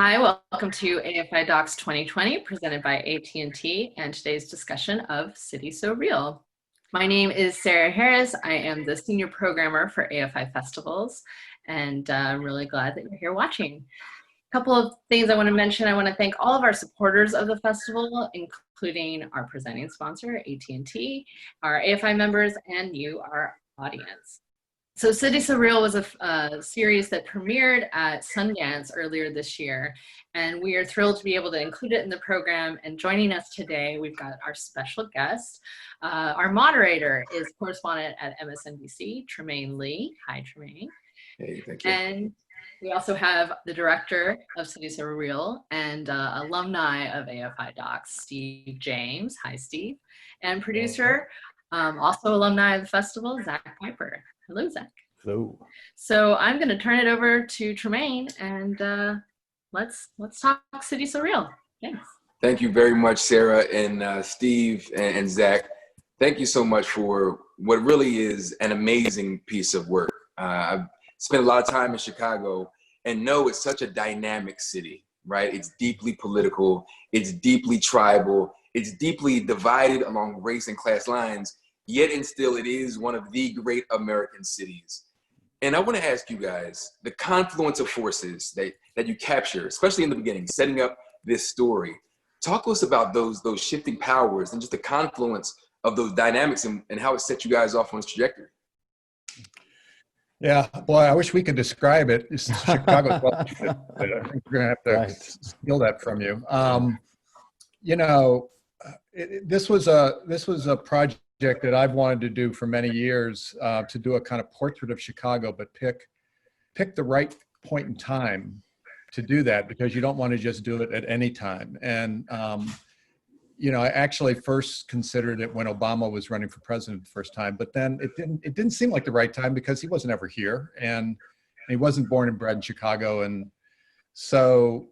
Hi, welcome to AFI Docs 2020, presented by AT&T, and today's discussion of City So Real. My name is Sarah Harris. I am the Senior Programmer for AFI Festivals, and I'm really glad that you're here watching. A couple of things I want to mention. I want to thank all of our supporters of the festival, including our presenting sponsor, AT&T, our AFI members, and you, our audience. So City So Real was a series that premiered at Sundance earlier this year, and we are thrilled to be able to include it in the program. And joining us today, we've got our special guest. Our moderator is correspondent at MSNBC, Trymaine Lee. Hi, Trymaine. Hey, thank you. And we also have the director of City So Real and alumni of AFI Docs, Steve James. Hi, Steve. And producer, also alumni of the festival, Zak Piper. Hello, Zak. Hello. So I'm going to turn it over to Trymaine, and let's talk City So Real. Thanks. Thank you very much, Sarah and Steve and Zak. Thank you so much for what really is an amazing piece of work. I've spent a lot of time in Chicago and know it's such a dynamic city, right? It's deeply political, it's deeply tribal, it's deeply divided along race and class lines. Yet and still, it is one of the great American cities. And I want to ask you guys, the confluence of forces that you capture, especially in the beginning, setting up this story. Talk to us about those shifting powers and just the confluence of those dynamics and how it set you guys off on this trajectory. Yeah, boy, I wish we could describe it. Chicago's well, but I think we're going to have to steal that from you. This was a project that I've wanted to do for many years, to do a kind of portrait of Chicago, but pick the right point in time to do that, because you don't want to just do it at any time. And I actually first considered it when Obama was running for president the first time, but then it didn't seem like the right time because he wasn't ever here, and he wasn't born and bred in Chicago, and so.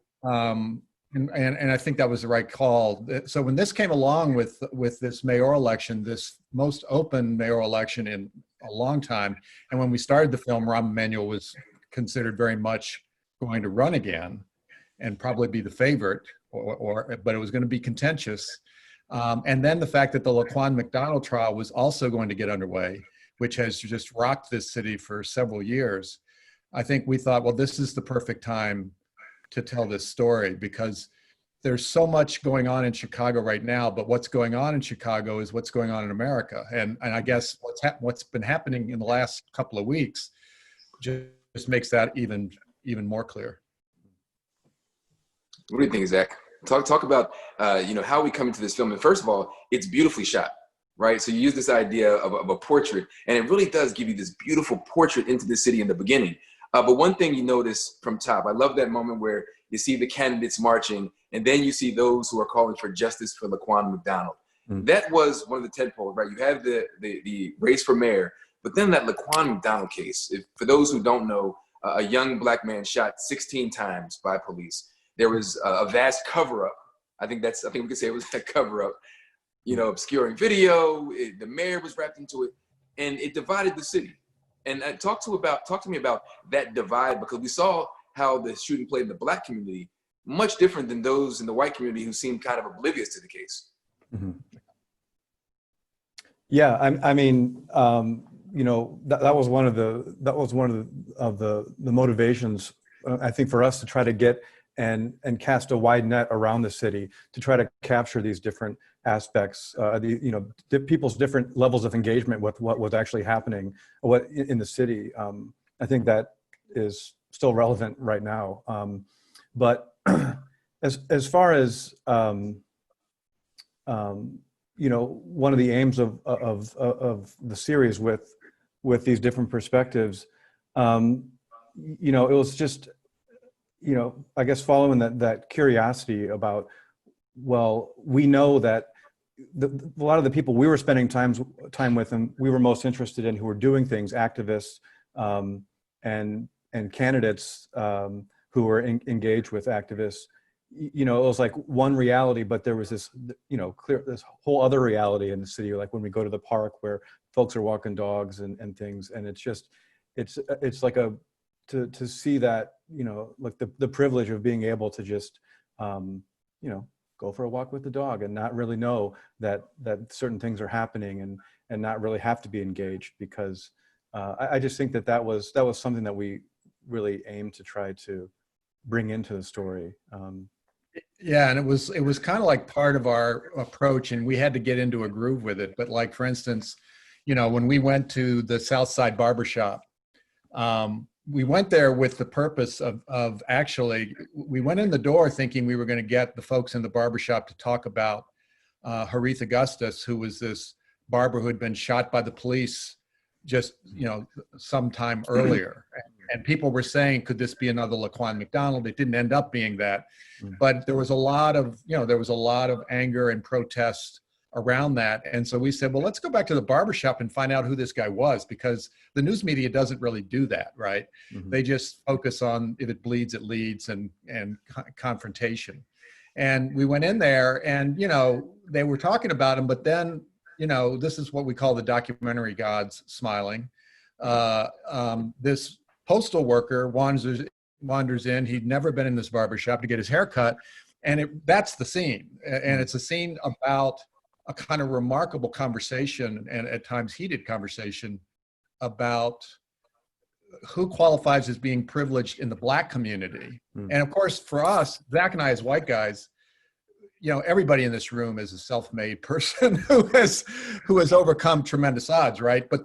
And I think that was the right call. So when this came along with this mayoral election, this most open mayoral election in a long time, and when we started the film, Rahm Emanuel was considered very much going to run again and probably be the favorite, but it was going to be contentious. And then the fact that the Laquan McDonald trial was also going to get underway, which has just rocked this city for several years. I think we thought, well, this is the perfect time to tell this story, because there's so much going on in Chicago right now, but what's going on in Chicago is what's going on in America. And I guess what's been happening in the last couple of weeks just makes that even more clear. What do you think, Zak? Talk about how we come into this film. And first of all, it's beautifully shot, right? So you use this idea of a portrait, and it really does give you this beautiful portrait into the city in the beginning. But one thing you notice from top, I love that moment where you see the candidates marching, and then you see those who are calling for justice for Laquan McDonald. That was one of the tentpoles, right? You have the race for mayor, but then that Laquan McDonald case. For those who don't know, a young black man shot 16 times by police. There was a vast cover-up. I think we could say it was a cover-up. Obscuring video. The mayor was wrapped into it, and it divided the city. And talk to me about that divide, because we saw how the shooting played in the black community, much different than those in the white community who seemed kind of oblivious to the case. Mm-hmm. Yeah, I mean, that was one of the motivations, I think, for us to try to get and cast a wide net around the city to try to capture these different aspects, people's different levels of engagement with what was actually happening in the city. I think that is still relevant right now. But as far as one of the aims of the series with these different perspectives, it was just, I guess following that curiosity about, well, we know that a lot of the people we were spending time with and we were most interested in, who were doing things, activists and candidates who were engaged with activists, it was like one reality, but there was this, this whole other reality in the city, like when we go to the park where folks are walking dogs and things, and it's like to see that you know, like the privilege of being able to just, you know, go for a walk with the dog and not really know that certain things are happening, and not really have to be engaged, because I just think that was something that we really aimed to try to bring into the story. Yeah, and it was kind of like part of our approach, and we had to get into a groove with it. But like, for instance, you know, when we went to the South Side Barbershop, we went there with the purpose of actually, we went in the door thinking we were going to get the folks in the barbershop to talk about Harith Augustus, who was this barber who had been shot by the police just, you know, sometime earlier. And people were saying, could this be another Laquan McDonald? It didn't end up being that. But there was a lot of, you know, there was a lot of anger and protest around that. And so we said, well, let's go back to the barbershop and find out who this guy was, because the news media doesn't really do that, right? They just focus on if it bleeds, it leads, and confrontation. And we went in there and, you know, they were talking about him, but then, you know, this is what we call the documentary gods smiling. This postal worker wanders in. He'd never been in this barbershop to get his hair cut. And that's the scene. And it's a scene about a kind of remarkable conversation, and at times heated conversation, about who qualifies as being privileged in the Black community. And of course, for us, Zach and I as white guys, you know, everybody in this room is a self-made person who has overcome tremendous odds, right? But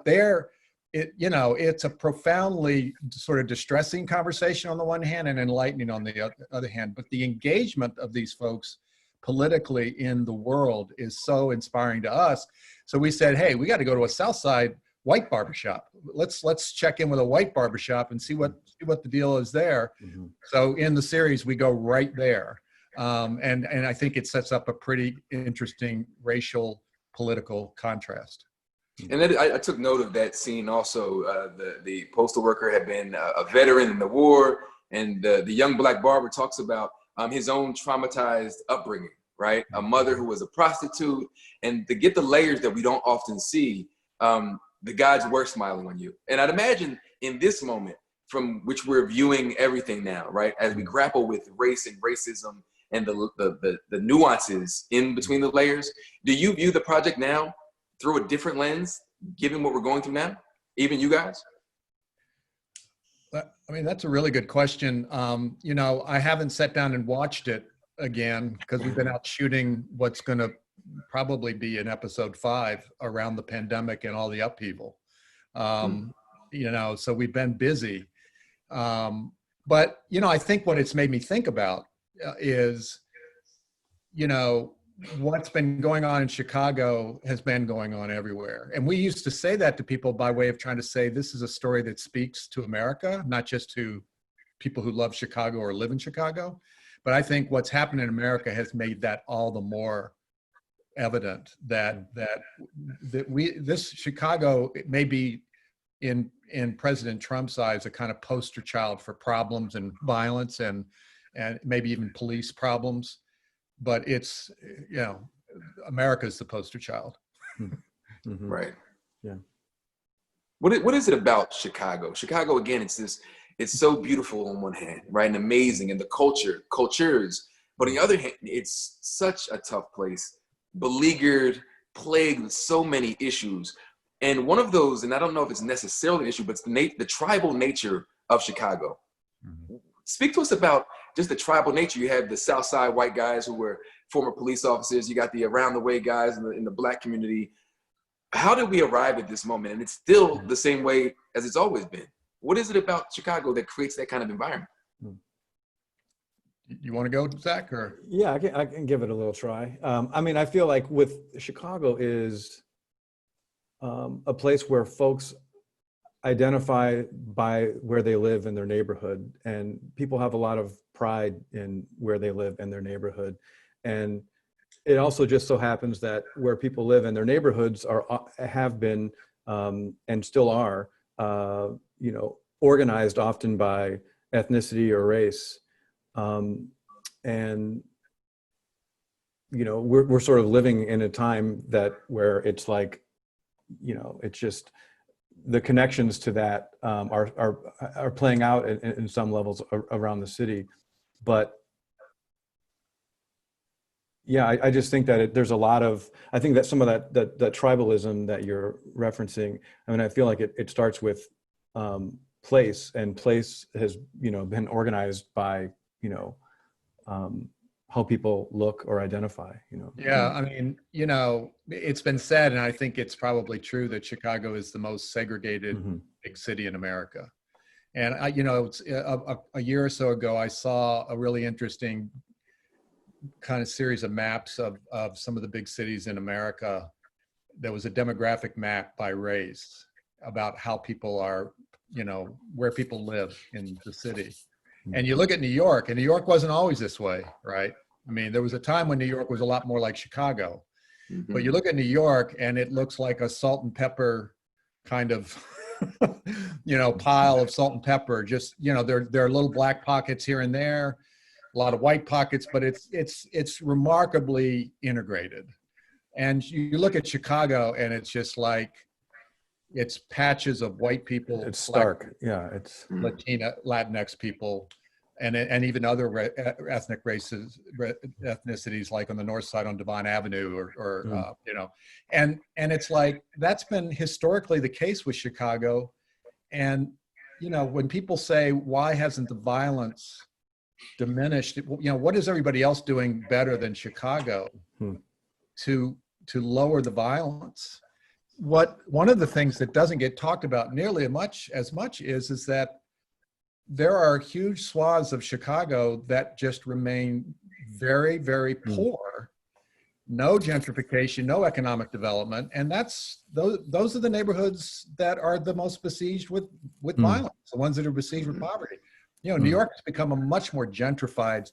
you know, it's a profoundly sort of distressing conversation on the one hand and enlightening on the other hand. But the engagement of these folks politically in the world is so inspiring to us. So we said, hey, we got to go to a South Side white barbershop. Let's check in with a white barbershop and see what the deal is there. So in the series, we go right there. And I think it sets up a pretty interesting racial political contrast. And then I took note of that scene also. The postal worker had been a veteran in the war, and the young Black barber talks about his own traumatized upbringing, right? A mother who was a prostitute, and to get the layers that we don't often see, the gods were smiling on you. And I'd imagine in this moment, from which we're viewing everything now, right? As we grapple with race and racism and the nuances in between the layers, do you view the project now through a different lens, given what we're going through now, even you guys? I mean, that's a really good question. You know, I haven't sat down and watched it again because we've been out shooting what's going to probably be in episode 5 around the pandemic and all the upheaval. You know, so we've been busy. But, you know, I think what it's made me think about is, you know, what's been going on in Chicago has been going on everywhere. And we used to say that to people by way of trying to say, this is a story that speaks to America, not just to people who love Chicago or live in Chicago. But I think what's happened in America has made that all the more evident that this Chicago, it may be in President Trump's eyes, a kind of poster child for problems and violence and maybe even police problems. But it's, you know, America's the poster child. Right. Yeah. What is it about Chicago? Chicago, again, it's so beautiful on one hand, right? And amazing, and the cultures. But on the other hand, it's such a tough place, beleaguered, plagued with so many issues. And one of those, and I don't know if it's necessarily an issue, but it's the tribal nature of Chicago. Speak to us about just the tribal nature. You have the South Side white guys who were former police officers. You got the around the way guys in the Black community. How did we arrive at this moment? And it's still the same way as it's always been. What is it about Chicago that creates that kind of environment? You want to go, Zach? Or? Yeah, I can give it a little try. I mean, I feel like with Chicago is a place where folks identify by where they live in their neighborhood, and people have a lot of pride in where they live in their neighborhood. And it also just so happens that where people live in their neighborhoods have been and still are, you know, organized often by ethnicity or race. And, you know, we're sort of living in a time where it's like, you know, it's just the connections to that are playing out in some levels around the city. But yeah, I just think that there's a lot of, I think that some of that tribalism that you're referencing, I mean, I feel like it starts with place, and place has, been organized by, how people look or identify, Yeah, I mean, it's been said, and I think it's probably true, that Chicago is the most segregated big city in America. And it's a year or so ago, I saw a really interesting kind of series of maps of some of the big cities in America. There was a demographic map by race about how people are, where people live in the city. And you look at New York, and New York wasn't always this way, right? I mean, there was a time when New York was a lot more like Chicago. But you look at New York, and it looks like a salt and pepper kind of, pile of salt and pepper. Just, there are little black pockets here and there, a lot of white pockets, but it's remarkably integrated. And you look at Chicago, and it's just like, it's patches of white people. It's stark. Yeah, it's Latinx people, and even other ethnic races, ethnicities, like on the north side on Devon Avenue, and it's like, that's been historically the case with Chicago. And when people say, why hasn't the violence diminished? What is everybody else doing better than Chicago to lower the violence? One of the things that doesn't get talked about nearly as much is that there are huge swaths of Chicago that just remain very, very poor. No gentrification, no economic development, and those are the neighborhoods that are the most besieged with violence, the ones that are besieged with poverty. New York has become a much more gentrified.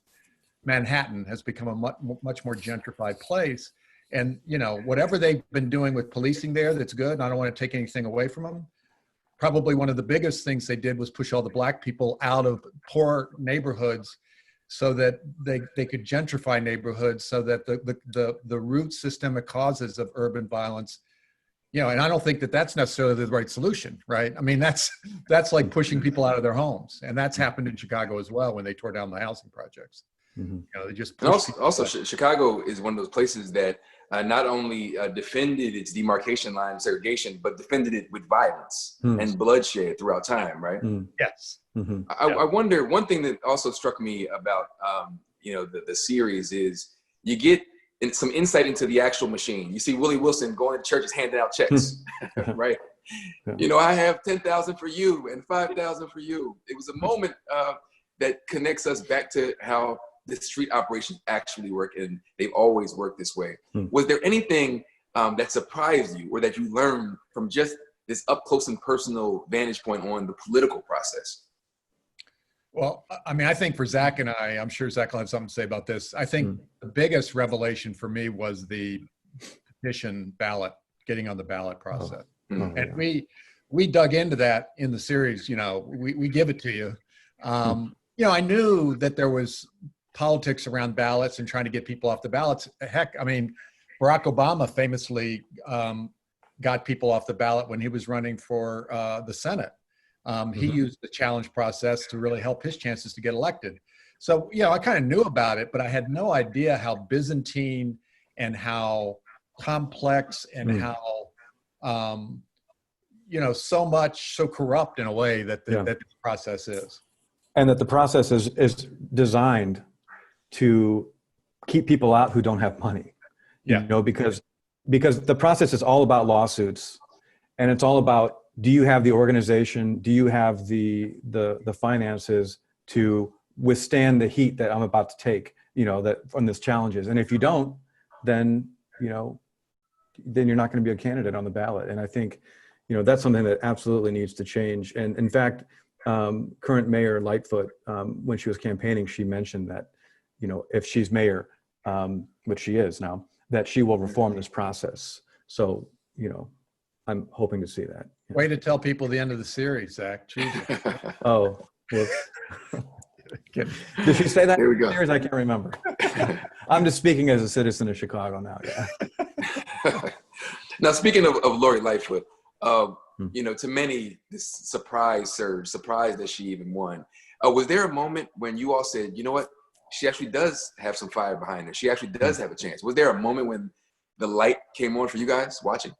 Manhattan has become a much more gentrified place. And, whatever they've been doing with policing there, that's good. And I don't want to take anything away from them. Probably one of the biggest things they did was push all the black people out of poor neighborhoods so that they could gentrify neighborhoods, so that the root systemic causes of urban violence, and I don't think that that's necessarily the right solution, right? I mean, that's like pushing people out of their homes. And that's happened in Chicago as well when they tore down the housing projects. They just also Chicago is one of those places that not only defended its demarcation line of segregation, but defended it with violence and bloodshed throughout time, right? Yes. I wonder, one thing that also struck me about the series is you get some insight into the actual machine. You see Willie Wilson going to churches handing out checks, right? I have 10,000 for you and 5,000 for you. It was a moment that connects us back to how the street operations actually work, and they've always worked this way. Was there anything that surprised you, or that you learned from just this up close and personal vantage point on the political process? Well, I mean, I think for Zach and I'm sure Zach will have something to say about this. I think the biggest revelation for me was the petition ballot, getting on the ballot process. And we dug into that in the series. We give it to you. I knew that there was politics around ballots and trying to get people off the ballots. Heck, I mean, Barack Obama famously got people off the ballot when he was running for the Senate. He used the challenge process to really help his chances to get elected. So, I kind of knew about it, but I had no idea how Byzantine and how complex and how, so corrupt in a way that this process is. And that the process is designed to keep people out who don't have money. Because the process is all about lawsuits, and it's all about, do you have the organization? Do you have the finances to withstand the heat that I'm about to take, that from this challenges? And if you don't, then you're not going to be a candidate on the ballot. And I think, that's something that absolutely needs to change. And in fact, current Mayor Lightfoot, when she was campaigning, she mentioned that, if she's mayor, which she is now, that she will reform this process. So, I'm hoping to see that. Way to tell people the end of the series, Zach. Jesus. Oh, well. Did she say that? There we go. Series? I can't remember. I'm just speaking as a citizen of Chicago now. Yeah. Now, speaking of Lori Lightfoot, you know, to many, this surprise surge, surprise that she even won. Was there a moment when you all said, you know what, she actually does have some fire behind her. She actually does have a chance. Was there a moment when the light came on for you guys watching?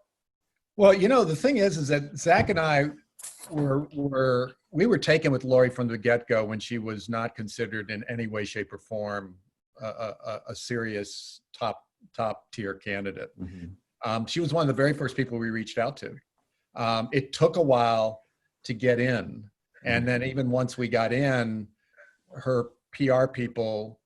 Well, you know, the thing is that Zach and I we were taken with Laurie from the get-go when she was not considered in any way, shape, or form a serious top tier candidate. She was one of the very first people we reached out to. It took a while to get in, and then even once we got in, her PR people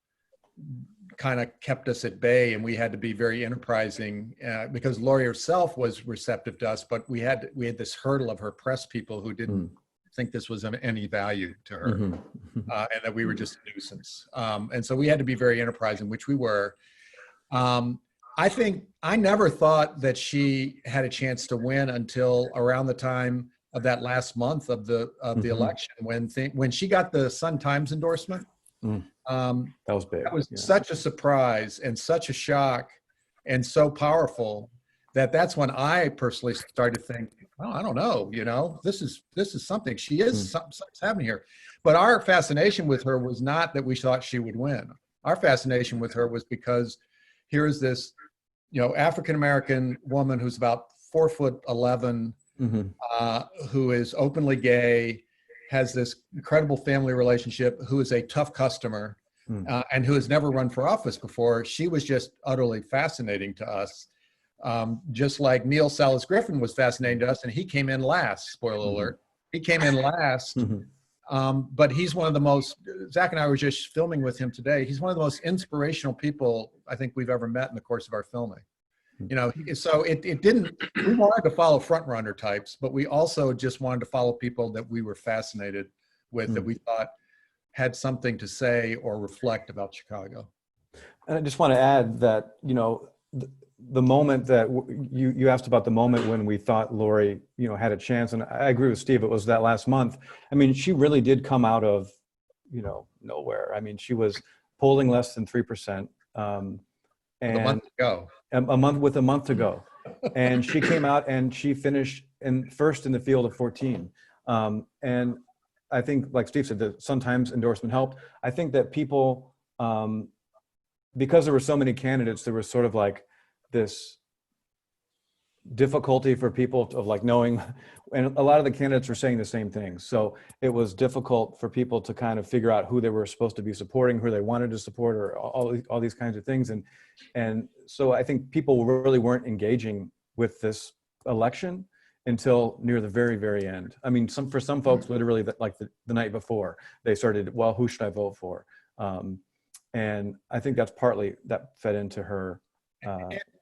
kind of kept us at bay, and we had to be very enterprising because Laurie herself was receptive to us, but we had this hurdle of her press people who didn't think this was of any value to her, and that we were just a nuisance. And so we had to be very enterprising, which we were. I think I never thought that she had a chance to win until around the time of that last month of the election, when she got the Sun-Times endorsement. That was big. That was such a surprise and such a shock and so powerful that's when I personally started to think, oh, I don't know, you know, this is something. She is something's happening here. But our fascination with her was not that we thought she would win. Our fascination with her was because here is this, you know, African-American woman who's about 4'11", who is openly gay, has this incredible family relationship, who is a tough customer, and who has never run for office before. She was just utterly fascinating to us. Just like Neil Salas Griffin was fascinating to us, and he came in last, spoiler alert. He came in last, but he's one of the most, Zach and I were just filming with him today. He's one of the most inspirational people I think we've ever met in the course of our filming. You know, so it didn't, we wanted to follow front runner types, but we also just wanted to follow people that we were fascinated with, that we thought had something to say or reflect about Chicago. And I just want to add that, you know, the moment that you asked about, the moment when we thought Laurie, you know, had a chance, and I agree with Steve, it was that last month. I mean, she really did come out of, you know, nowhere. I mean, she was polling less than 3%. And a month to go. A month to go. And she came out and she finished first in the field of 14. And I think, like Steve said, the Sun-Times endorsement helped. I think that people, because there were so many candidates, there was sort of like this difficulty for people of like knowing, and a lot of the candidates were saying the same things. So it was difficult for people to kind of figure out who they were supposed to be supporting, who they wanted to support, or all these kinds of things. And so I think people really weren't engaging with this election until near the very, very end. I mean, for some folks, literally like the night before, they started, well, who should I vote for? And I think that's partly that fed into her.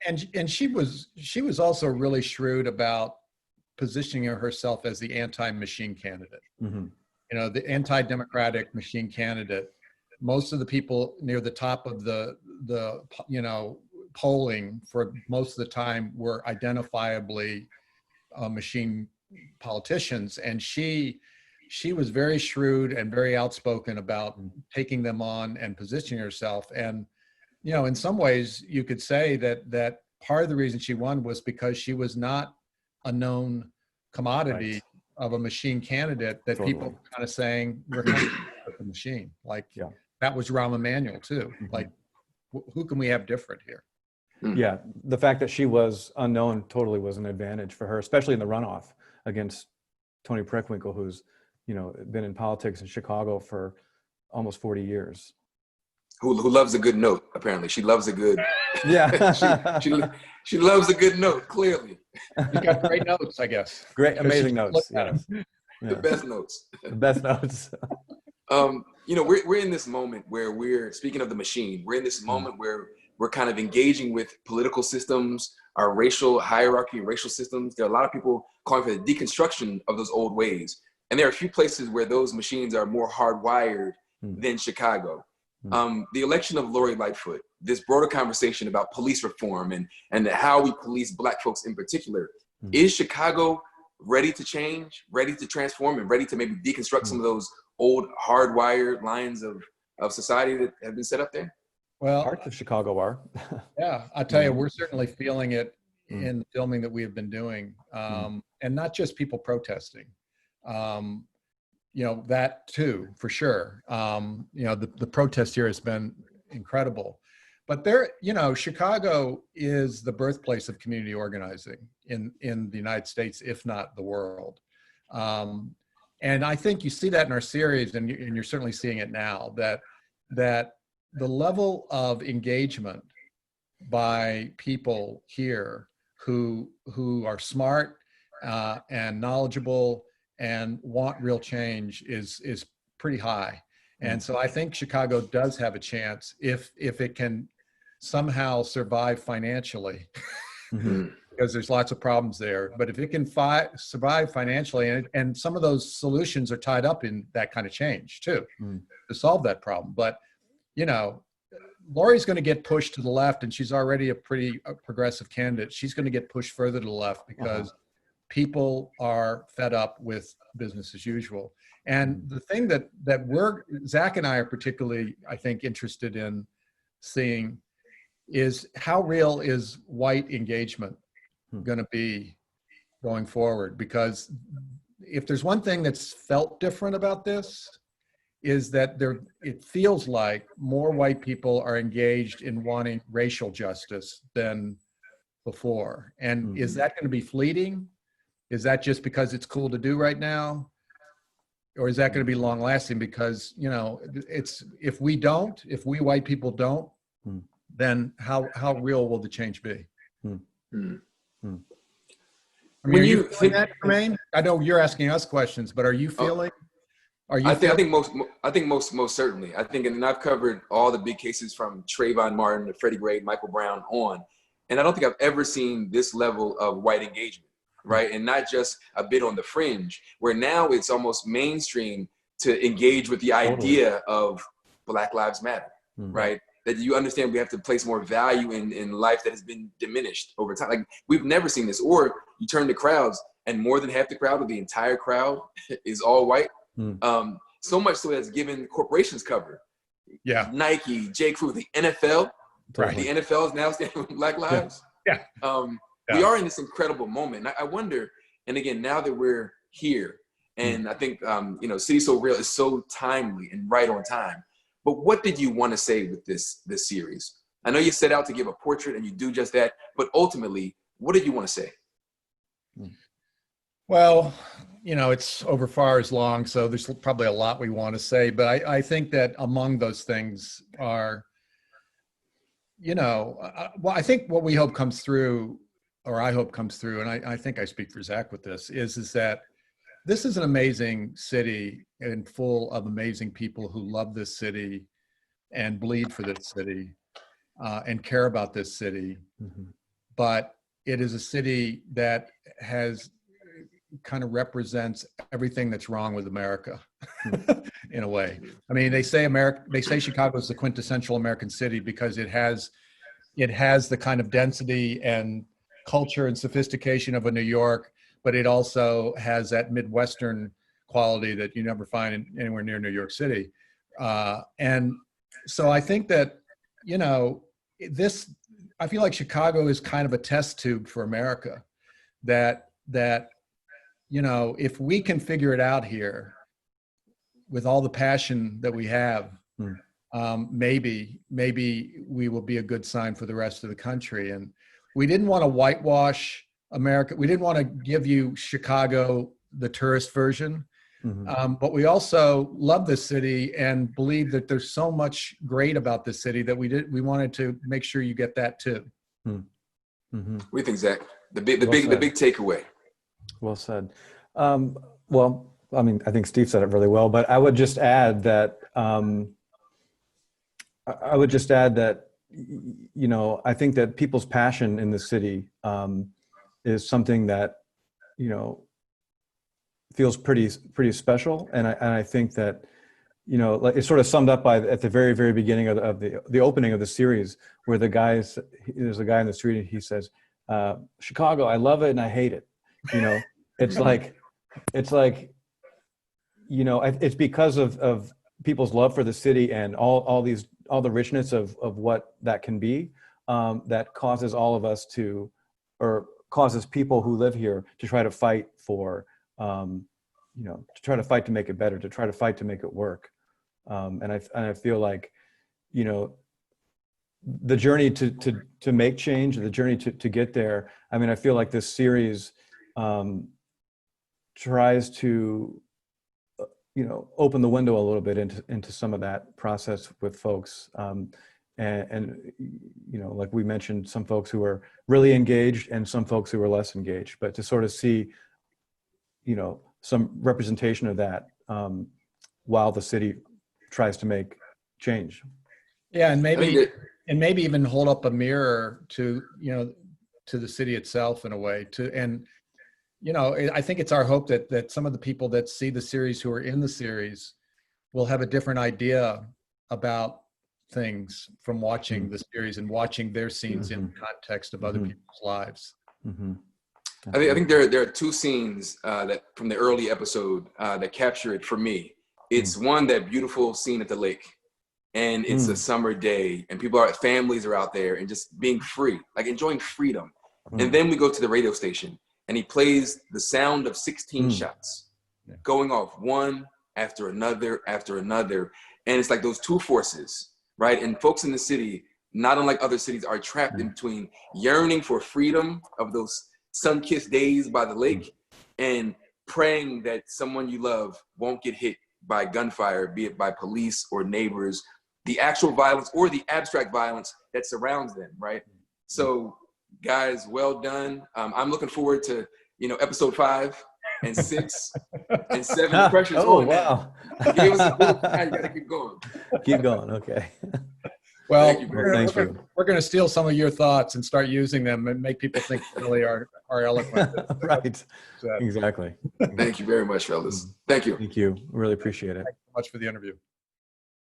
And she was also really shrewd about positioning herself as the anti-machine candidate. You know, the anti-democratic machine candidate. Most of the people near the top of the you know, polling for most of the time were identifiably machine politicians, and she was very shrewd and very outspoken about taking them on and positioning herself. And you know, in some ways, you could say that part of the reason she won was because she was not a known commodity of a machine candidate that people were kind of saying, we're kind of with the machine. Like, that was Rahm Emanuel too. Like, who can we have different here? Yeah, the fact that she was unknown totally was an advantage for her, especially in the runoff against Tony Preckwinkle, who's, you know, been in politics in Chicago for almost 40 years. Who loves a good note, apparently. She loves a good, she loves a good note, clearly. You got great notes, I guess. Great, amazing notes. Yes. The best notes. The best notes. You know, we're in this moment where we're, speaking of the machine, we're in this moment where we're kind of engaging with political systems, our racial hierarchy, racial systems. There are a lot of people calling for the deconstruction of those old ways. And there are a few places where those machines are more hardwired than Chicago. The election of Lori Lightfoot, this broader conversation about police reform and how we police Black folks in particular. Is Chicago ready to change, ready to transform, and ready to maybe deconstruct some of those old hardwired lines of society that have been set up there? Well, Parts of Chicago are. yeah, I'll tell you, we're certainly feeling it in the filming that we have been doing, and not just people protesting. You know, that too, for sure. You know, the protest here has been incredible. But there, you know, Chicago is the birthplace of community organizing in the United States, if not the world. And I think you see that in our series, and you're certainly seeing it now, that the level of engagement by people here who are smart and knowledgeable and want real change is pretty high. And so I think Chicago does have a chance if it can somehow survive financially, because there's lots of problems there. But if it can survive financially, and some of those solutions are tied up in that kind of change too, to solve that problem. But, you know, Lori's going to get pushed to the left, and she's already a pretty progressive candidate. She's going to get pushed further to the left because people are fed up with business as usual. And the thing that Zach and I are particularly, I think, interested in seeing is how real is white engagement going to be going forward? Because if there's one thing that's felt different about this, is that it feels like more white people are engaged in wanting racial justice than before. And is that going to be fleeting? Is that just because it's cool to do right now? Or is that going to be long lasting? Because, you know, if we white people don't, then how real will the change be? I mean, When are you you feeling that, Trymaine? I know you're asking us questions, but are you feeling? I think most certainly. I think, and I've covered all the big cases from Trayvon Martin to Freddie Gray, Michael Brown on, and I don't think I've ever seen this level of white engagement, right? And not just a bit on the fringe, where now it's almost mainstream to engage with the idea of Black Lives Matter, right? That you understand we have to place more value in life that has been diminished over time. Like, we've never seen this. Or you turn to crowds, and more than half the crowd, or the entire crowd, is all white. So much so that's given corporations cover. Yeah. Nike, J. Crew, the NFL. Right. The NFL is now standing with Black Lives. Yeah. We are in this incredible moment. And I wonder, and again, now that we're here, and I think, you know, City So Real is so timely and right on time. But what did you want to say with this series? I know you set out to give a portrait, and you do just that. But ultimately, what did you want to say? Well, you know, it's over far as long, so there's probably a lot we want to say. But I think that among those things are, you know, well, I think what we hope comes through, or I hope comes through, and I think I speak for Zach with this, is that this is an amazing city and full of amazing people who love this city and bleed for this city and care about this city. But it is a city that kind of represents everything that's wrong with America in a way. I mean, they say Chicago is the quintessential American city because it has the kind of density and culture and sophistication of a New York, but it also has that Midwestern quality that you never find anywhere near New York City. And so I think that, you know, I feel like Chicago is kind of a test tube for America, that you know, if we can figure it out here with all the passion that we have, maybe we will be a good sign for the rest of the country. And we didn't want to whitewash America. We didn't want to give you Chicago, the tourist version, but we also love this city and believe that there's so much great about this city that we wanted to make sure you get that too. What do you think, Zach? The big takeaway. Well said. Well, I mean, I think Steve said it really well, but I would just add that, you know, I think that people's passion in the city is something that, you know, feels pretty special. And I think that, you know, like it's sort of summed up at the very, very beginning of the opening of the series, where there's a guy in the street and he says, Chicago, I love it and I hate it. You know, it's like, you know, it's because of people's love for the city and all the richness of what that can be, that causes all of us to or causes people who live here to try to fight for, to try to fight to make it better, to try to fight to make it work. And I feel like, the journey to make change, the journey to get there. I mean, I feel like this series tries to, open the window a little bit into some of that process with folks. And like we mentioned, some folks who are really engaged and some folks who are less engaged, but to sort of see, some representation of that while the city tries to make change. Yeah, and maybe even hold up a mirror to the city itself in a way. I think it's our hope that some of the people that see the series, who are in the series, will have a different idea about things from watching the series and watching their scenes in the context of other people's lives. I think there are two scenes that from the early episode that capture it for me. It's one, that beautiful scene at the lake, and it's a summer day, and families are out there and just being free, like enjoying freedom. And then we go to the radio station, and he plays the sound of 16 shots going off, one after another, and it's like those two forces, right? And folks in the city, not unlike other cities, are trapped in between yearning for freedom of those sun-kissed days by the lake and praying that someone you love won't get hit by gunfire, be it by police or neighbors, the actual violence or the abstract violence that surrounds them, right? So guys, well done. I'm looking forward to, episode 5 and 6 and 7. Pressure's on. Wow. Give us a little time, you gotta keep going. Keep going, okay. Well, Thank you. we're going to steal some of your thoughts and start using them and make people think really are eloquent. Right, exactly. Thank you very much, fellas. Thank you. Thank you, really appreciate it. Thanks so much for the interview.